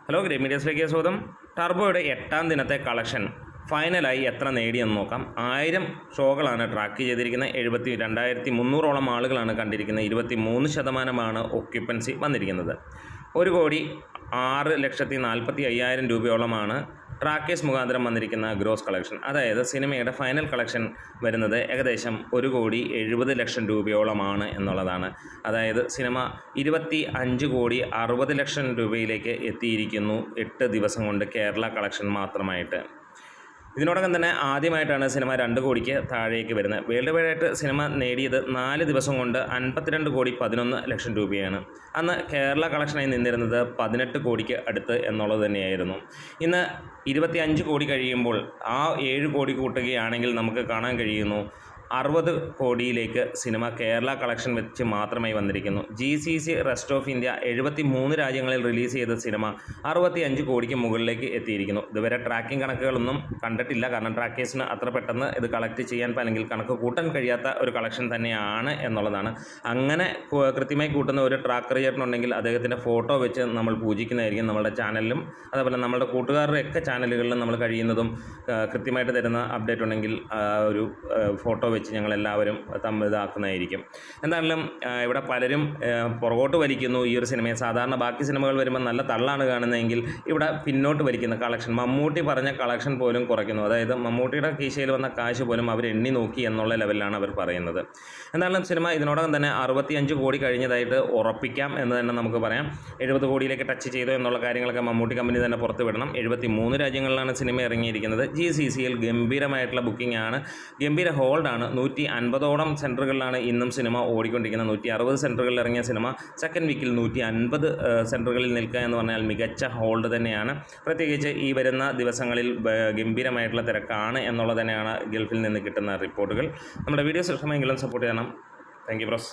Hello grey മീഡിയസിലേക്ക് സ്വാഗതം. ടർബോയുടെ 8ാം ദിനത്തെ collection ഫൈനലായി എത്ര നേടിയെന്ന് നോക്കാം. 1000 ഷോകളാണ് ട്രാക്ക് ചെയ്തിരിക്കുന്നത്. 22,300ഓളം ആളുകളാണ് കണ്ടിരിക്കുന്നത്. 23% ഒക്യുപ്പൻസി വന്നിരിക്കുന്നത്. 1,06,45,000 രൂപയോളമാണ് ട്രാക്കേഴ്സ് മുഖാന്തരം വന്നിരിക്കുന്ന ഗ്രോസ് കളക്ഷൻ. അതായത് സിനിമയുടെ ഫൈനൽ കളക്ഷൻ വരുന്നത് ഏകദേശം 1,70,00,000 രൂപയോളമാണ് എന്നുള്ളതാണ്. അതായത് സിനിമ 25,60,00,000 രൂപയിലേക്ക് എത്തിയിരിക്കുന്നു 8 ദിവസം കൊണ്ട് കേരള കളക്ഷൻ മാത്രമായിട്ട്. ഇതിനോടകം തന്നെ ആദ്യമായിട്ടാണ് സിനിമ 2 കോടിക്ക് താഴേക്ക് വരുന്നത്. വേൾഡ് വൈഡായിട്ട് സിനിമ നേടിയത് 4 ദിവസം കൊണ്ട് 52,11,00,000 രൂപയാണ്. അന്ന് കേരള കളക്ഷനായി നിന്നിരുന്നത് 18 കോടിക്ക് അടുത്ത് എന്നുള്ളത് തന്നെയായിരുന്നു. ഇന്ന് 25 കോടി കഴിയുമ്പോൾ ആ 7 കോടി കൂട്ടുകയാണെങ്കിൽ നമുക്ക് കാണാൻ കഴിയുന്നു 60 കോടിയിലേക്ക് സിനിമ കേരള കളക്ഷൻ വെച്ച് മാത്രമായി വന്നിരിക്കുന്നു. GCC റെസ്റ്റ് ഓഫ് ഇന്ത്യ 73 രാജ്യങ്ങളിൽ റിലീസ് ചെയ്ത സിനിമ 65 കോടിക്ക് മുകളിലേക്ക് എത്തിയിരിക്കുന്നു. ഇതുവരെ ട്രാക്കിംഗ് കണക്കുകളൊന്നും കണ്ടിട്ടില്ല. കാരണം ട്രാക്കേഴ്സിന് അത്ര പെട്ടെന്ന് ഇത് കളക്ട് ചെയ്യാൻ അല്ലെങ്കിൽ കണക്ക് കൂട്ടാൻ കഴിയാത്ത ഒരു കളക്ഷൻ തന്നെയാണ് എന്നുള്ളതാണ്. അങ്ങനെ കൃത്യമായി കൂട്ടുന്ന ഒരു ട്രാക്കർ ചേട്ടനുണ്ടെങ്കിൽ അദ്ദേഹത്തിൻ്റെ ഫോട്ടോ വെച്ച് നമ്മൾ പൂജിക്കുന്നതായിരിക്കും. നമ്മുടെ ചാനലിലും അതേപോലെ നമ്മുടെ കൂട്ടുകാരുടെയൊക്കെ ചാനലുകളിലും നമ്മൾ കഴിയുന്നതും കൃത്യമായിട്ട് തരുന്ന അപ്ഡേറ്റ് ഉണ്ടെങ്കിൽ ഒരു ഫോട്ടോ വെച്ച് ഞങ്ങളെല്ലാവരും ഇതാക്കുന്നതായിരിക്കും. എന്തായാലും ഇവിടെ പലരും പുറകോട്ട് വലിക്കുന്നു ഈ ഒരു സിനിമയെ. സാധാരണ ബാക്കി സിനിമകൾ വരുമ്പോൾ നല്ല തള്ളാണ് കാണുന്നതെങ്കിൽ ഇവിടെ പിന്നോട്ട് വലിക്കുന്ന കളക്ഷൻ, മമ്മൂട്ടി പറഞ്ഞ കളക്ഷൻ പോലും കുറയ്ക്കുന്നു. അതായത് മമ്മൂട്ടിയുടെ കീശയിൽ വന്ന കാശ് പോലും അവർ എണ്ണി നോക്കി എന്നുള്ള ലെവലിലാണ് അവർ പറയുന്നത്. എന്തായാലും സിനിമ ഇതിനോടകം തന്നെ 65 കോടി കഴിഞ്ഞതായിട്ട് ഉറപ്പിക്കാം എന്ന് തന്നെ നമുക്ക് പറയാം. 70 കോടിയിലേക്ക് ടച്ച് ചെയ്തു എന്നുള്ള കാര്യങ്ങളൊക്കെ മമ്മൂട്ടി കമ്പനി തന്നെ പുറത്ത് വിടണം. 73 രാജ്യങ്ങളിലാണ് സിനിമ ഇറങ്ങിയിരിക്കുന്നത്. GCCയിൽ ഗംഭീരമായിട്ടുള്ള ബുക്കിംഗ് ആണ്, ഗംഭീര ഹോൾഡാണ്. 150ഓളം സെൻറ്ററുകളിലാണ് ഇന്നും സിനിമ ഓടിക്കൊണ്ടിരിക്കുന്നത്. 160 സെൻറ്ററുകളിൽ ഇറങ്ങിയ സിനിമ സെക്കൻഡ് വീക്കിൽ 150 സെൻറ്ററുകളിൽ നിൽക്കുക എന്ന് പറഞ്ഞാൽ മികച്ച ഹോൾഡ് തന്നെയാണ്. പ്രത്യേകിച്ച് ഈ വരുന്ന ദിവസങ്ങളിൽ ഗംഭീരമായിട്ടുള്ള തിരക്കാണ് എന്നുള്ളത് തന്നെയാണ് ഗൾഫിൽ നിന്ന് കിട്ടുന്ന റിപ്പോർട്ടുകൾ. നമ്മുടെ വീഡിയോസ് ഇഷ്ടമെങ്കിലും സപ്പോർട്ട് ചെയ്യണം. Thank you bros.